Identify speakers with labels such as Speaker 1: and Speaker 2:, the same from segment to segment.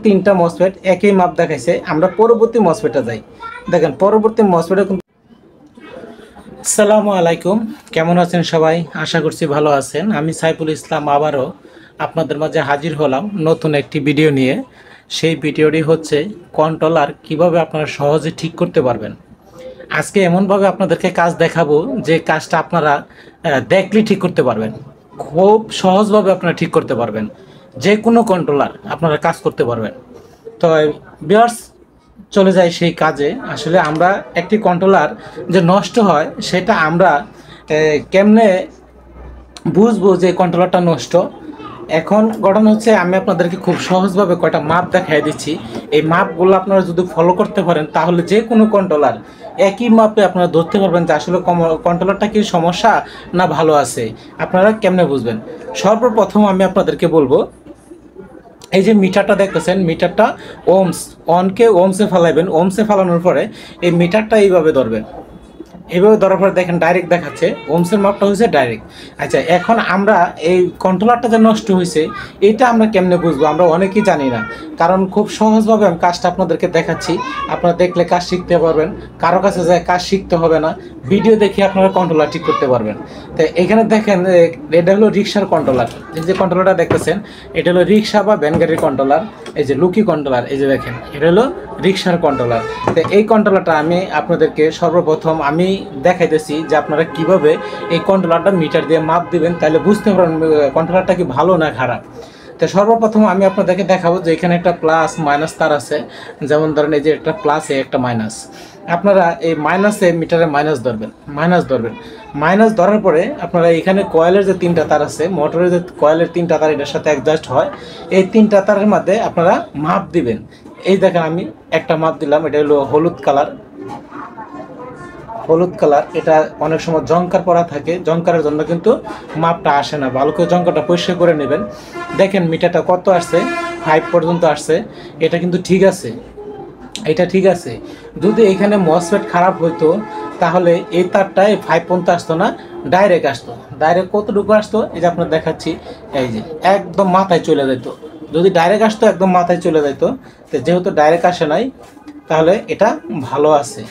Speaker 1: তিনটা মসফেট একই মাপ দেখাইছে, আমরা পরবর্তী মসফেটে যাই। দেখেন পরবর্তী মসফেটে কিন্তু। আসসালামু আলাইকুম, কেমন আছেন সবাই? আশা করছি ভালো আছেন। আমি সাইফুল ইসলাম আবারও আপনাদের মাঝে হাজির হলাম নতুন একটি ভিডিও নিয়ে। সেই ভিডিওটি হচ্ছে কন্ট্রোলার কিভাবে আপনারা সহজে ঠিক করতে পারবেন। আজকে এমনভাবে আপনাদেরকে কাজ দেখাবো যে কাজটা আপনারা দেখলেই ঠিক করতে পারবেন। খুব সহজভাবে আপনারা ঠিক করতে পারবেন, যে কোনো কন্ট্রোলার আপনারা কাজ করতে পারবেন। তো ভিউয়ার্স, চলে যাই সেই কাজে। আসলে আমরা একটি কন্ট্রোলার যে নষ্ট হয় সেটা আমরা কেমনে বুঝবো যে কন্ট্রোলারটা নষ্ট। এখন ঘটনা হচ্ছে, আমি আপনাদেরকে খুব সহজভাবে কয়টা মাপ দেখাই দিচ্ছি। এই মাপগুলো আপনারা যদি ফলো করতে পারেন তাহলে যে কোনো কন্ট্রোলার একই মাপে আপনারা ধরতে পারবেন যে আসলে কন্ট্রোলারটা কি সমস্যা না ভালো আছে। আপনারা কেমনে বুঝবেন? সর্বপ্রথম আমি আপনাদেরকে বলবো, এই যে মিটারটা দেখতেছেন, মিটারটা ওমস, অনকে ওমসে ফেলাইবেন। ওমসে ফেলানোর পরে এই মিটারটা এইভাবে ধরবেন। এইভাবে ধরার পরে দেখেন ডাইরেক্ট দেখাচ্ছে, ওমসের মাপটা হয়েছে ডাইরেক্ট। আচ্ছা, এখন আমরা এই কন্ট্রোলারটা যে নষ্ট হয়েছে এটা আমরা কেমনে বুঝবো? আমরা অনেকেই জানি না। কারণ খুব সহজভাবে আমি কাজটা আপনাদেরকে দেখাচ্ছি, আপনারা দেখলে কাজ শিখতে পারবেন। কারো কাছে যায় কাজ শিখতে হবে না, ভিডিও দেখে আপনারা কন্ট্রোলার ঠিক করতে পারবেন। তো এখানে দেখেন, এটা হলো রিক্সার কন্ট্রোলার। এই যে কন্ট্রোলারটা দেখতেছেন, এটা হলো রিক্সা বা ভ্যান গাড়ির কন্ট্রোলার। এই যে লুকি কন্ট্রোলার, এই যে দেখেন, এটা হলো রিক্সার কন্ট্রোলার। তো এই কন্ট্রোলারটা আমি আপনাদেরকে সর্বপ্রথম আমি দেখাইতেছি যে আপনারা কিভাবে এই কন্ট্রোলারটা মিটার দিয়ে মাপ দিবেন, তাহলে বুঝতে পারবেন কন্ট্রোলারটা কি ভালো না খারাপ। তো সর্বপ্রথম আমি আপনাদেরকে দেখাবো যে এখানে একটা প্লাস মাইনাস তার আছে। যেমন ধরেন এই যে একটা প্লাস একটা মাইনাস, আপনারা এই মাইনাসে মিটারে মাইনাস ধরার পরে আপনারা এখানে কয়েলের যে তিনটা তার আছে, মোটরের যে কয়েলের তিনটা তার এটার সাথে অ্যাডজাস্ট হয়, এই তিনটা তারের মধ্যে আপনারা মাপ দিবেন। এই দেখেন আমি একটা মাপ দিলাম, এটা হলো হলুদ কালার। এটা অনেক সময় জংকার পরা থাকে, জংকারের জন্য কিন্তু মাপটা আসে না। ভালো করে জংকারটা পরিষ্কার করে নেবেন। দেখেন মিটারটা কত আসছে, 5 পর্যন্ত আসছে। এটা কিন্তু ঠিক আছে, এটা ঠিক আছে। যদি এখানে মসফেট খারাপ হইতো তাহলে এই তারটা 5 পর্যন্ত আসতো না, ডাইরেক্ট আসতো। ডাইরেক্ট কতটুকু আসতো এই যে আপনার দেখাচ্ছি, এই যে একদম মাথায় চলে যেত। যদি ডাইরেক্ট আসতো একদম মাথায় চলে যেত। তো যেহেতু ডাইরেক্ট আসে নাই তাহলে এটা ভালো আছে,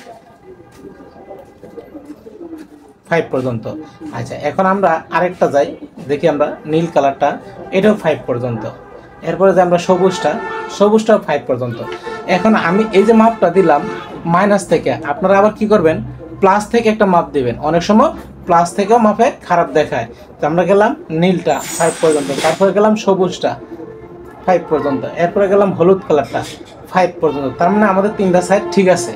Speaker 1: 5 পর্যন্ত। আচ্ছা, এখন আমরা আরেকটা যাই, দেখি আমরা নীল কালারটা, এটাও 5 পর্যন্ত। এরপরে যে আমরা সবুজটাও 5 পর্যন্ত। এখন আমি এই যে মাপটা দিলাম মাইনাস থেকে, আপনারা আবার কি করবেন, প্লাস থেকে একটা মাপ দিবেন। অনেক সময় প্লাস থেকেও মাপে খারাপ দেখায়। তো আমরা গেলাম নীলটা 5 পর্যন্ত, তারপরে গেলাম সবুজটা 5 পর্যন্ত, এরপরে গেলাম হলুদ কালারটা 5 পর্যন্ত। তার মানে আমাদের তিনটা সাইড ঠিক আছে।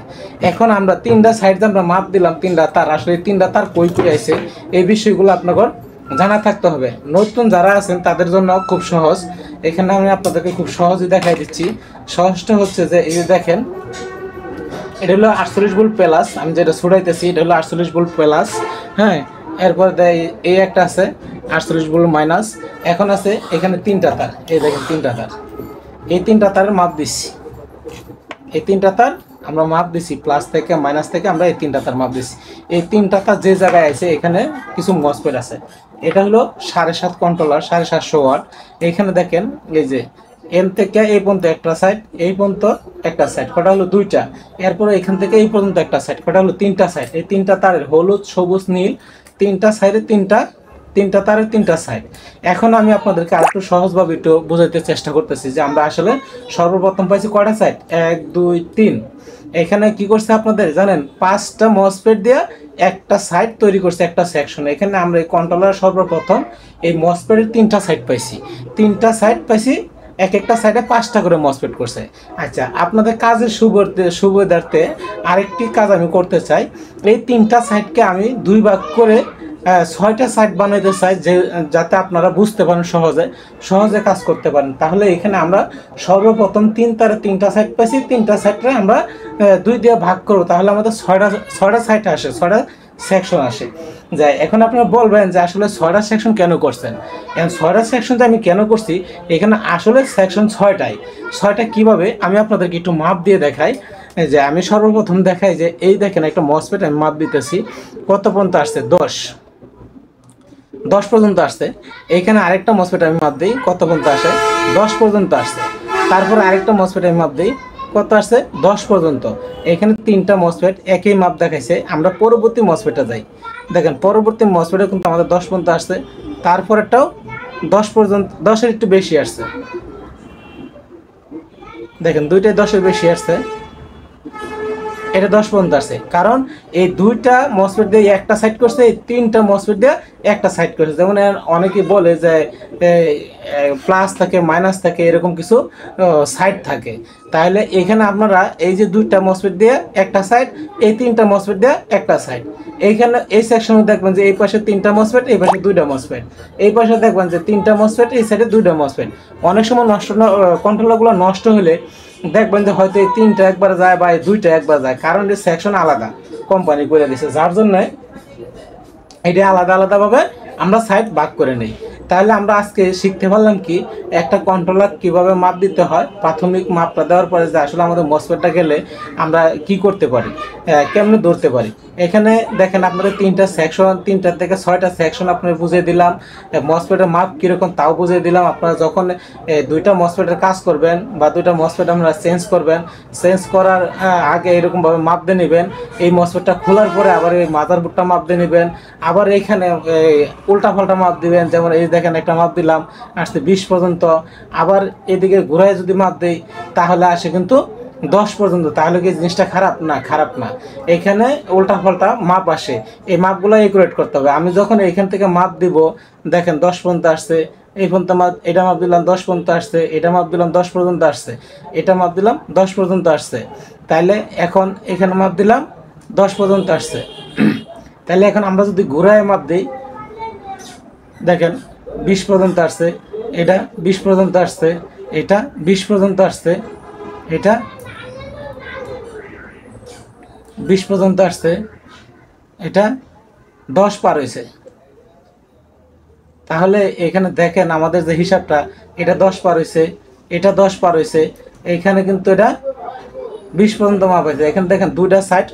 Speaker 1: এখন আমরা তিনটা সাইড আমরা মাপ দিলাম, তিনটা তার, আসলে তিনটা তার কই কই আছে এই বিষয়গুলো আপনাদের জানা থাকতে হবে। নতুন যারা আছেন তাদের জন্য খুব সহজ, এখানে আমি আপনাদেরকে খুব সহজে দেখাই দিচ্ছি। সহজটা হচ্ছে যে এই যে দেখেন, এটা হলো 48 ভোল্ট প্লাস, আমি যেটা ছড়াইতেছি এটা হলো 48 ভোল্ট প্লাস। হ্যাঁ, এরপর এই একটা আছে 48 ভোল্ট মাইনাস। এখন আছে এখানে তিনটা তার, এই দেখেন তিনটা তার, এই তিনটা তারের মাপ দিচ্ছি। এই তিনটা তার আমরা মাপ দিছি, প্লাস থেকে মাইনাস থেকে আমরা এই তিনটা তার মাপ দিছি। এই তিনটা তার যে জায়গায় আছে এখানে কিছু মসফেট আছে। এটা হলো 7.5 কন্ট্রোলার, 750 ওয়াট। এইখানে দেখেন এই যে এম থেকে এই পর্যন্ত একটা সাইড, এই পর্যন্ত একটা সাইড, কটা হলো দুইটা। এরপরে এখান থেকে এই পর্যন্ত একটা সাইড, কটা হলো তিনটা সাইড। এই তিনটা তারের হলুদ সবুজ নীল তিনটা সাইডে তিনটা তারের তিনটা সাইড। এখন আমি আপনাদেরকে আরেকটু সহজভাবে একটু বোঝাতে চেষ্টা করতেছি যে আমরা আসলে সর্বপ্রথম পাইছি কয়টা সাইড, 1 2 3। এখানে কি করছে আপনাদের জানেন, 5টা মসফেট দিয়ে একটা সাইড তৈরি করছে, একটা সেকশন। এখানে আমরা এই কন্ট্রোলার সর্বপ্রথম এই মসফেটের তিনটা সাইড পাইছি, এক একটা সাইডে 5টা করে মসফেট করছে। আচ্ছা, আপনাদের কাজের সুবিধার্থে আরেকটি কাজ আমি করতে চাই। এই তিনটা সাইডকে আমি 2 ভাগ করে 6টা সাইড বানাইতে চাই, যাতে আপনারা বুঝতে পারেন, সহজে কাজ করতে পারেন। তাহলে এখানে আমরা সর্বপ্রথম 3 তারে 3টা সাইড পাইছি, 3টা সাইডে আমরা 2 দিয়ে ভাগ করব, তাহলে আমাদের 6টা সাইড আসে, 6টা সেকশন আসে যায়। এখন আপনারা বলবেন যে আসলে 6টা সেকশন কেন করছেন? এখন 6টা সেকশন যে আমি কেন করছি, এখানে আসলে সেকশন 6টা কিভাবে আমি আপনাদেরকে একটু মাপ দিয়ে দেখাই। যে আমি সর্বপ্রথম দেখাই যে এই দেখেন একটা মসফেট আমি মাপ দিতেছি, কত পর্যন্ত আসছে, 10 পর্যন্ত আসছে। এইখানে আরেকটা মসফেট আমি মাপ দিই, কত পর্যন্ত আসে, 10 পর্যন্ত আসছে। তারপর আরেকটা মসফেট আমি মাপ দিই, কত আসছে 10 পর্যন্ত। এখানে 3টা মসফেট একই মাপ দেখাইছে। আমরা পরবর্তী মসফেটে যাই, দেখেন পরবর্তী মসফেটে কিন্তু আমাদের 10 পর্যন্ত আসছে, তারপরেরটাও 10 পর্যন্ত, 10-এর একটু বেশি আসছে, দেখেন দুইটাই 10-এর বেশি আসছে, এটা 10 পর্যন্ত আসছে। কারণ এই দুইটা মসফেট দিয়ে একটা সাইড করছে, এই 3টা মসফেট দিয়ে একটা সাইড করছে। যেমন অনেকে বলে যে প্লাস থাকে, মাইনাস থাকে, এরকম কিছু সাইড থাকে। তাহলে এখানে আপনারা এই যে দুইটা মসফেট দিয়ে একটা সাইড, এই 3টা মসফেট দিয়ে একটা সাইড, এইখানে এই সেকশনে দেখবেন যে এই পাশে 3টা মসফেট, এই পাশে 2টা মসফেট, এই পাশে দেখবেন যে 3টা মসফেট, এই সাইডে 2টা মসফেট। অনেক সময় কন্ট্রোলারগুলো নষ্ট হলে দেখবেন যে হয়তো এই 3টা একবার যায় বা এই 2টা একবার যায়, কারণ এই সেকশন আলাদা কোম্পানি করে দিয়েছে, যার জন্য এটা আলাদা আলাদাভাবে আমরা সাইড ভাগ করে নিই। তাহলে আমরা আজকে শিখতে পারলাম কি একটা কন্ট্রোলার কিভাবে মাপ দিতে হয়, প্রাথমিক মাপটা দেওয়ার পরে যে আসলে আমাদের মসফেটটা গেলে আমরা কি করতে পারি, কেমনে ধরতে পারি। এখানে দেখেন আপনাদের 3টা সেকশন, 3টা থেকে 6টা সেকশন আপনার বুঝিয়ে দিলাম, মসফেটের মাপ কীরকম তাও বুঝিয়ে দিলাম। আপনারা যখন 2টা মসফেটের কাজ করবেন বা 2টা মসফেট আপনারা চেঞ্জ করবেন, চেঞ্জ করার আগে এরকমভাবে মাপ দিয়ে নেবেন। এই মসফেটটা খোলার পরে আবার এই মাদারবোর্ডটা মাপ দিয়ে নেবেন, আবার এইখানে উল্টা পাল্টা মাপ দিবেন। যেমন এই দেখেন একটা মাপ দিলাম আসছে 20 পর্যন্ত, আবার এদিকে ঘুরায় যদি মাপ দেই তাহলে আসে কিন্তু 10 পর্যন্ত। তাহলে কি জিনিসটা খারাপ না? খারাপ না। এখানে উল্টা পাল্টা মাপ আসে, এই মাপগুলো একুরেট করতে হবে। আমি যখন এখান থেকে মাপ দিব, দেখেন 10 পর্যন্ত আসছে, এই পর্যন্ত মাপ, এটা মাপ দিলাম 10 পর্যন্ত আসছে, এটা মাপ দিলাম 10 পর্যন্ত আসছে, এটা মাপ দিলাম 10 পর্যন্ত আসছে। তাইলে এখন এখানে মাপ দিলাম 10 পর্যন্ত আসছে। তাহলে এখন আমরা যদি ঘুরায় মাপ দিই, দেখেন 20 পর্যন্ত আসছে, এটা 20 পর্যন্ত আসছে, এটা 20 পর্যন্ত আসছে, এটা 20 পর্যন্ত আসছে, এটা 10 পার হয়েছে। তাহলে এখানে দেখেন আমাদের যে হিসাবটা, এটা 10 পার হয়েছে, এটা 10 পার হয়েছে, এইখানে কিন্তু এটা 20 পর্যন্ত মাপ হয়েছে। এখানে দেখেন 2টা সাইড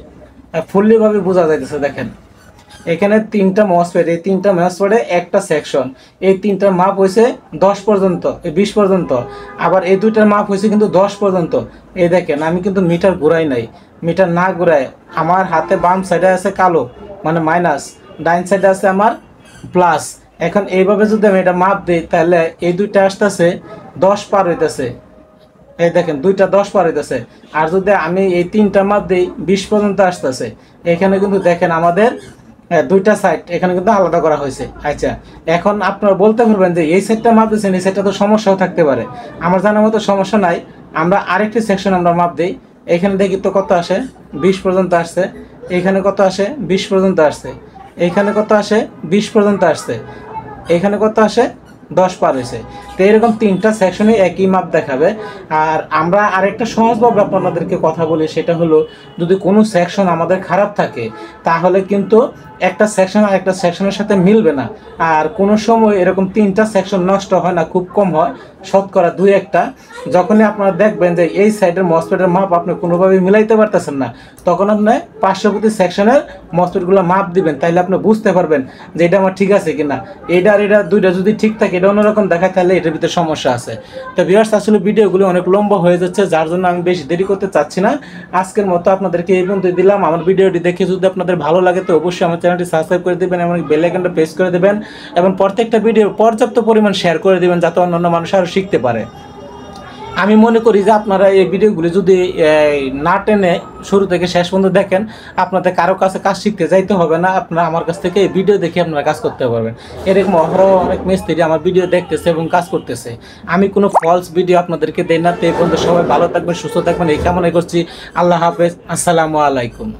Speaker 1: ফুললিভাবে বোঝা যাইতেছে। দেখেন এখানে 3টা মসফেট, এই 3টা মসফেটে একটা সেকশন, এই 3টার মাপ হয়েছে 10 পর্যন্ত, এই 20 পর্যন্ত, আবার এই 2টার মাপ হয়েছে কিন্তু 10 পর্যন্ত। এই দেখেন আমি কিন্তু মিটার ঘুরাই নাই, মিটার না ঘুরায় আমার হাতে বাম সাইডে আছে কালো মানে মাইনাস, ডাইন সাইডে আছে আমার প্লাস। এখন এইভাবে যদি আমি এটা মাপ দিই তাহলে এই 2টা আসতেছে 10 পার হইতেছে, এই দেখেন 2টা 10 পার হইতেছে। আর যদি আমি এই 3টা মাপ দিই 20 পর্যন্ত আসতেছে। এখানে কিন্তু দেখেন আমাদের 2টা সাইড এখানে কিন্তু আলাদা করা হয়েছে। আচ্ছা, এখন আপনারা বলতে পারবেন যে এই সাইডটা মাপ দিচ্ছেন, এই সাইডটা তো সমস্যাও থাকতে পারে। আমার জানার মতো সমস্যা নাই, আমরা আরেকটি সেকশন আমরা মাপ দিই। এখানে দেখি তো কত আসে, 20 পর্যন্ত আসছে, এখানে কত আসে 20 পর্যন্ত আসছে, এইখানে কত আসে 20 পর্যন্ত আসছে, এখানে কত আসে 10 পার হয়েছে। তো এরকম 3টা সেকশনে একই মাপ দেখাবে। আর আমরা আরেকটা সহজভাবে আপনাদেরকে কথা বলি, সেটা হলো যদি কোনো সেকশন আমাদের খারাপ থাকে তাহলে কিন্তু একটা সেকশন আর একটা সেকশনের সাথে মিলবে না। আর কোনো সময় এরকম 3টা সেকশন নষ্ট হয় না, খুব কম হয়, শতকরা 2-1টা। যখনই আপনারা দেখবেন যে এই সাইডের মসফেটের মাপ আপনি কোনোভাবেই মিলাইতে পারতেছেন না, তখন আপনি পার্শ্ববর্তী সেকশনের মসফেটগুলো মাপ দিবেন, তাইলে আপনি বুঝতে পারবেন যে এটা আমার ঠিক আছে কিনা। এইটা আর এটা 2টা যদি ঠিক থাকে, এটা অন্যরকম দেখায়, তাহলে এটার ভিতরে সমস্যা আছে। তো ভিউয়ার্স, আসলে ভিডিওগুলো অনেক লম্বা হয়ে যাচ্ছে, যার জন্য আমি বেশি দেরি করতে চাচ্ছি না। আজকের মতো আপনাদেরকে এই পর্যন্ত দিলাম। আমার ভিডিওটি দেখে যদি আপনাদের ভালো লাগে তো অবশ্যই আমার চ্যানেলটি সাবস্ক্রাইব করে দেবেন এবং বেল আইকনটা প্রেস করে দেবেন, এবং প্রত্যেকটা ভিডিও পর্যাপ্ত পরিমাণ শেয়ার করে দেবেন যাতে অন্যান্য মানুষ আরও শিখতে পারে। আমি মনে করি যে আপনারা এই ভিডিওগুলি যদি না টেনে শুরু থেকে শেষ পর্যন্ত দেখেন, আপনাদের কারো কাছে কাজ শিখতে যাইতে হবে না, আপনারা আমার কাছ থেকে এই ভিডিও দেখে আপনারা কাজ করতে পারবেন। এরকম অনেক মিস্ত্রি আমার ভিডিও দেখতেছে এবং কাজ করতেছে। আমি কোনো ফলস ভিডিও আপনাদেরকে দেই না। তো এই পর্যন্ত সবাই ভালো থাকবেন, সুস্থ থাকবেন এই কামনা করছি। আল্লাহ হাফেজ, আসসালামু আলাইকুম।